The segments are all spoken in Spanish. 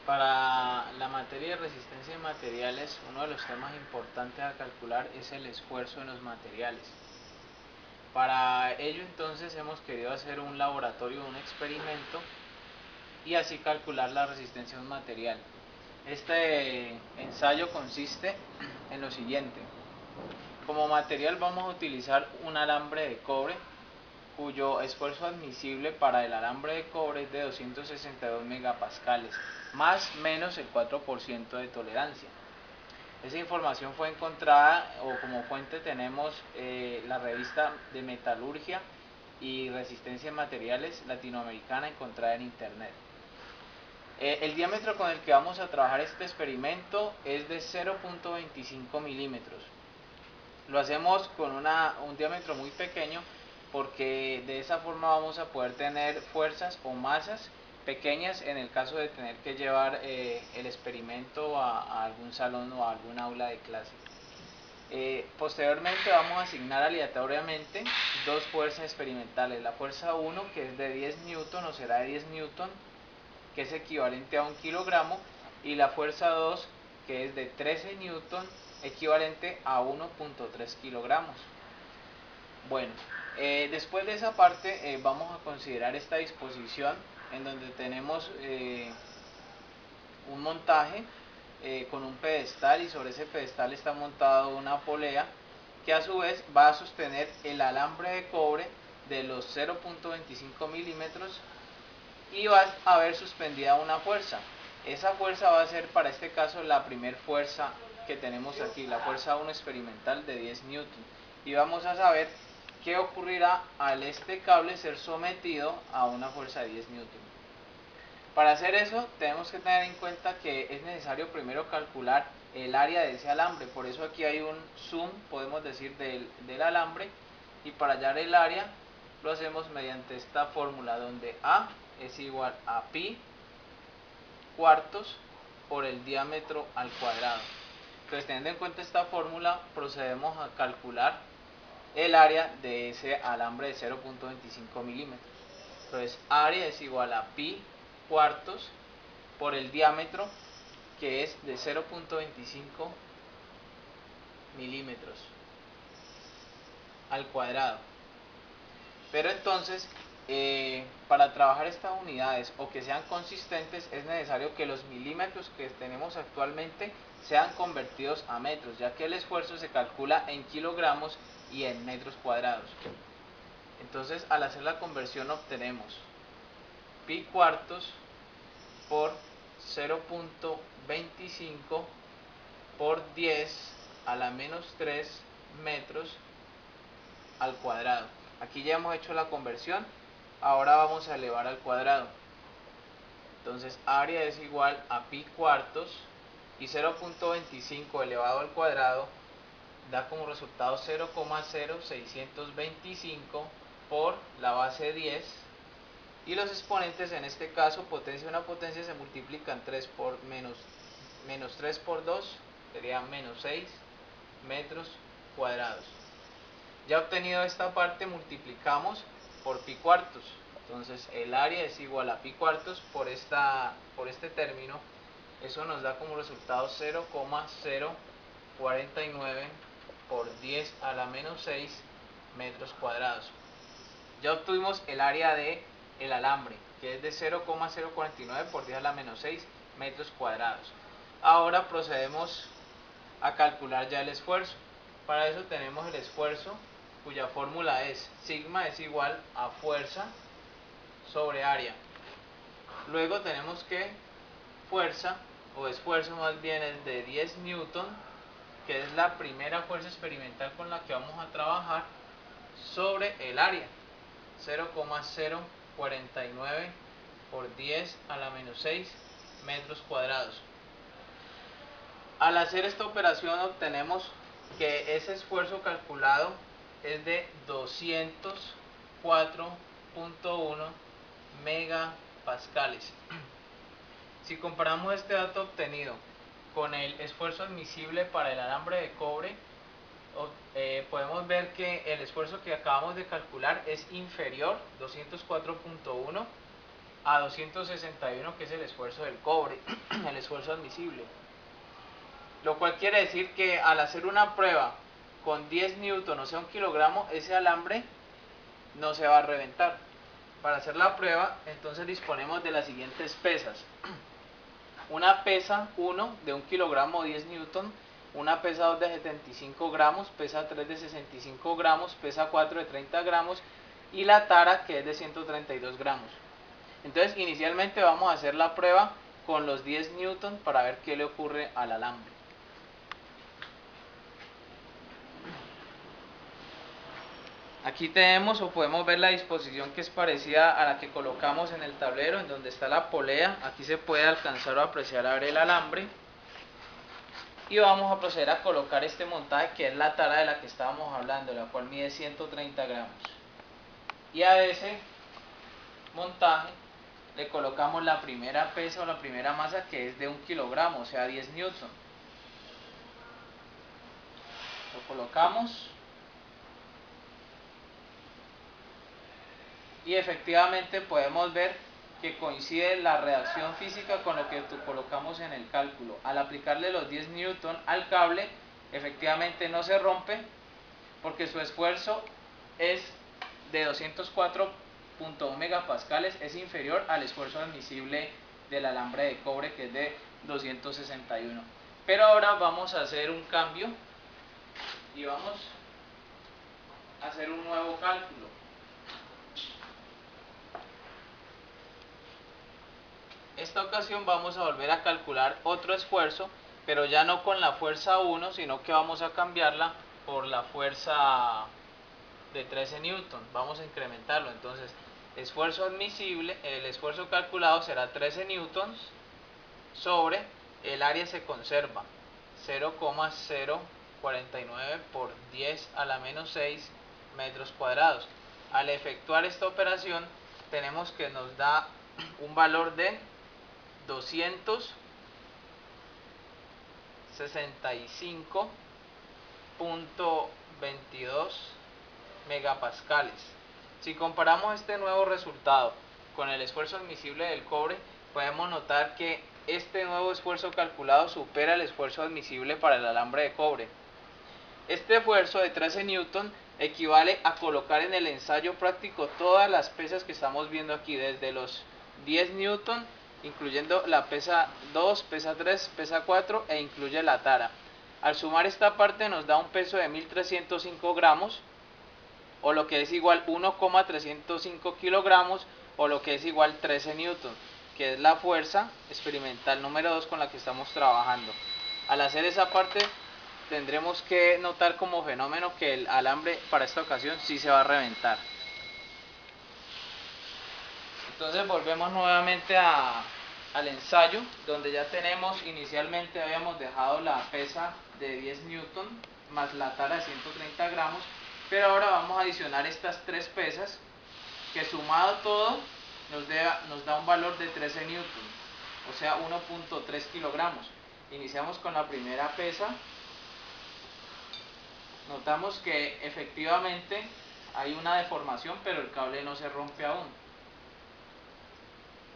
Para la materia de resistencia de materiales, uno de los temas importantes a calcular es el esfuerzo en los materiales. Para ello entonces hemos querido hacer un laboratorio, un experimento y así calcular la resistencia de un material. Este ensayo consiste en lo siguiente. Como material vamos a utilizar un alambre de cobre cuyo esfuerzo admisible para el alambre de cobre es de 262 megapascales, más menos el 4% de tolerancia. Esa información fue encontrada, o como fuente tenemos la revista de metalurgia y resistencia en materiales latinoamericana encontrada en internet. El diámetro con el que vamos a trabajar este experimento es de 0.25 milímetros. Lo hacemos con un diámetro muy pequeño porque de esa forma vamos a poder tener fuerzas o masas pequeñas en el caso de tener que llevar el experimento a algún salón o a algún aula de clase. Posteriormente vamos a asignar aleatoriamente dos fuerzas experimentales. La fuerza 1, que es de 10 newton o será de 10 newton, que es equivalente a 1 kilogramo, y la fuerza 2, que es de 13 newton, equivalente a 1.3 kilogramos. Bueno, después de esa parte vamos a considerar esta disposición en donde tenemos un montaje con un pedestal, y sobre ese pedestal está montado una polea que a su vez va a sostener el alambre de cobre de los 0.25 milímetros y va a haber suspendida una fuerza. Esa fuerza va a ser para este caso la primera fuerza que tenemos aquí, la fuerza 1 experimental de 10 newton, y vamos a saber qué ocurrirá al este cable ser sometido a una fuerza de 10 newton. Para hacer eso tenemos que tener en cuenta que es necesario primero calcular el área de ese alambre. Por eso aquí hay un zoom, podemos decir, del alambre, y para hallar el área lo hacemos mediante esta fórmula donde A es igual a pi cuartos por el diámetro al cuadrado. Entonces, teniendo en cuenta esta fórmula, procedemos a calcular el área de ese alambre de 0.25 milímetros. Entonces, área es igual a pi cuartos por el diámetro, que es de 0.25 milímetros al cuadrado. Pero entonces, para trabajar estas unidades o que sean consistentes, es necesario que los milímetros que tenemos actualmente sean convertidos a metros, ya que el esfuerzo se calcula en kilogramos y en metros cuadrados. Entonces, al hacer la conversión obtenemos pi cuartos por 0.25 por 10 a la menos 3 metros al cuadrado. Aquí ya hemos hecho la conversión, ahora vamos a elevar al cuadrado. Entonces, área es igual a pi cuartos, y 0.25 elevado al cuadrado da como resultado 0,0625 por la base 10, y los exponentes, en este caso potencia y una potencia, se multiplican. 3 por menos 3 por 2 sería menos 6 metros cuadrados. Ya obtenido esta parte, multiplicamos por pi cuartos. Entonces el área es igual a pi cuartos por este término. Eso nos da como resultado 0,049 por 10 a la menos 6 metros cuadrados. Ya obtuvimos el área de el alambre, que es de 0,049 por 10 a la menos 6 metros cuadrados. Ahora procedemos a calcular ya el esfuerzo. Para eso tenemos el esfuerzo, cuya fórmula es sigma es igual a fuerza sobre área. Luego tenemos que fuerza, o esfuerzo más bien, es de 10 newton, que es la primera fuerza experimental con la que vamos a trabajar, sobre el área, 0,049 por 10 a la menos 6 metros cuadrados. Al hacer esta operación obtenemos que ese esfuerzo calculado es de 204.1 megapascales. Si comparamos este dato obtenido con el esfuerzo admisible para el alambre de cobre, podemos ver que el esfuerzo que acabamos de calcular es inferior, 204.1, a 261, que es el esfuerzo del cobre, el esfuerzo admisible. Lo cual quiere decir que al hacer una prueba con 10 newton, o sea, 1 kilogramo, ese alambre no se va a reventar. Para hacer la prueba, entonces disponemos de las siguientes pesas. Una pesa 1 de 1 kilogramo o 10 newton, una pesa 2 de 75 gramos, pesa 3 de 65 gramos, pesa 4 de 30 gramos y la tara, que es de 132 gramos. Entonces inicialmente vamos a hacer la prueba con los 10 newton para ver qué le ocurre al alambre. Aquí tenemos o podemos ver la disposición, que es parecida a la que colocamos en el tablero, en donde está la polea. Aquí se puede alcanzar o apreciar a ver el alambre. Y vamos a proceder a colocar este montaje, que es la tara de la que estábamos hablando, la cual mide 130 gramos. Y a ese montaje le colocamos la primera pesa o la primera masa, que es de 1 kilogramo, o sea 10 newton. Lo colocamos y efectivamente podemos ver que coincide la reacción física con lo que colocamos en el cálculo. Al aplicarle los 10 newton al cable, efectivamente no se rompe, porque su esfuerzo es de 204.1 megapascales, es inferior al esfuerzo admisible del alambre de cobre, que es de 261. Pero ahora vamos a hacer un cambio y vamos a hacer un nuevo cálculo. Esta ocasión vamos a volver a calcular otro esfuerzo, pero ya no con la fuerza 1, sino que vamos a cambiarla por la fuerza de 13 newton. Vamos a incrementarlo. Entonces, esfuerzo admisible, el esfuerzo calculado será 13 newtons sobre, el área se conserva, 0,049 por 10 a la menos 6 metros cuadrados. Al efectuar esta operación, tenemos que nos da un valor de 265.22 megapascales. Si comparamos este nuevo resultado con el esfuerzo admisible del cobre, podemos notar que este nuevo esfuerzo calculado supera el esfuerzo admisible para el alambre de cobre. Este esfuerzo de 13 newton equivale a colocar en el ensayo práctico todas las pesas que estamos viendo aquí, desde los 10 newton, incluyendo la pesa 2, pesa 3, pesa 4 e incluye la tara. Al sumar esta parte nos da un peso de 1305 gramos, o lo que es igual 1,305 kilogramos, o lo que es igual 13 newton, que es la fuerza experimental número 2 con la que estamos trabajando. Al hacer esa parte, tendremos que notar como fenómeno que el alambre para esta ocasión sí se va a reventar. Entonces volvemos nuevamente al ensayo, donde ya tenemos, inicialmente habíamos dejado la pesa de 10 newton más la tara de 130 gramos, pero ahora vamos a adicionar estas tres pesas, que sumado todo nos da un valor de 13 newton, o sea 1.3 kilogramos. Iniciamos con la primera pesa. Notamos que efectivamente hay una deformación, pero el cable no se rompe aún.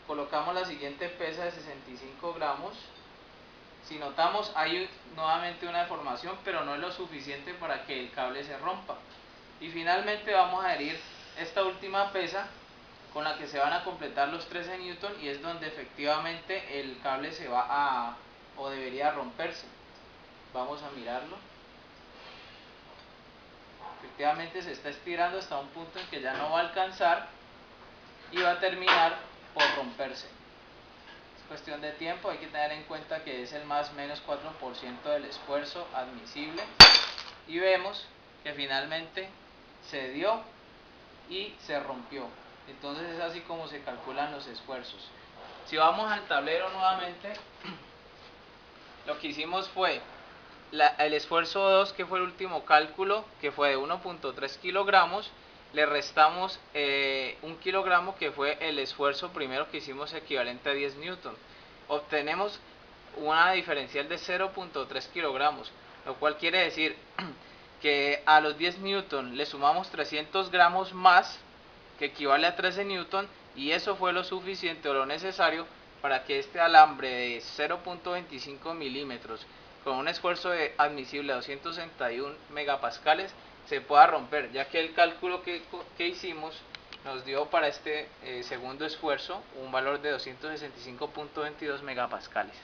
Colocamos la siguiente pesa de 65 gramos. Si notamos, hay nuevamente una deformación, pero no es lo suficiente para que el cable se rompa. Y finalmente vamos a adherir esta última pesa, con la que se van a completar los 13 newton, y es donde efectivamente el cable se va a, o debería romperse. Vamos a mirarlo. Efectivamente se está estirando hasta un punto en que ya no va a alcanzar y va a terminar por romperse. Es cuestión de tiempo, hay que tener en cuenta que es el más o menos 4% del esfuerzo admisible, y vemos que finalmente se dio y se rompió. Entonces es así como se calculan los esfuerzos. Si vamos al tablero nuevamente, lo que hicimos fue el esfuerzo 2, que fue el último cálculo, que fue de 1.3 kilogramos, le restamos 1 kilogramo, que fue el esfuerzo primero que hicimos, equivalente a 10 newton. Obtenemos una diferencial de 0.3 kilogramos, lo cual quiere decir que a los 10 newton le sumamos 300 gramos más, que equivale a 13 newton, y eso fue lo suficiente o lo necesario para que este alambre de 0.25 milímetros con un esfuerzo admisible de 261 megapascales se pueda romper, ya que el cálculo que hicimos nos dio para este segundo esfuerzo un valor de 265.22 megapascales.